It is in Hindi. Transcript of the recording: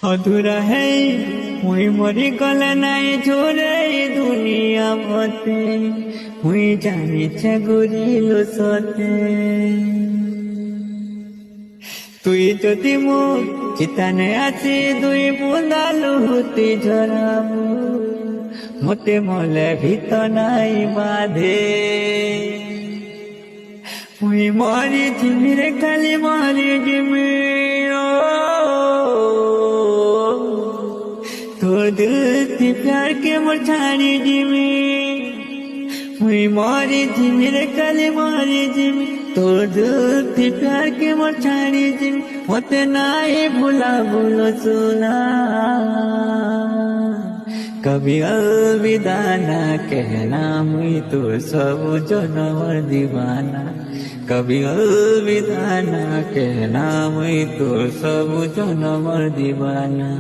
अधूरा है मुई मरी गले नाई छोरे दुनिया मते मुई जानी छे गुरिलो सते तुई जदि मो चिताने आसी दुई बुंदालु हुती झराबु मते मले भीत नाई बाधे मुई मरी जिमी रे खाली मरी जिमी तोर दिल थी प्यार के मोर छाड़ी जिमी मुई मरी जिमी रे खाली मरी जिमी तोर दिल थी प्यार के मोर छाड़ी जिमी मते नाई भूला भूलो सुना कभी अलविदा ना कहना मुई तो सब जनवर दीवाना कभी अलविदा ना कहना मुई तो सब जनवर दीवाना।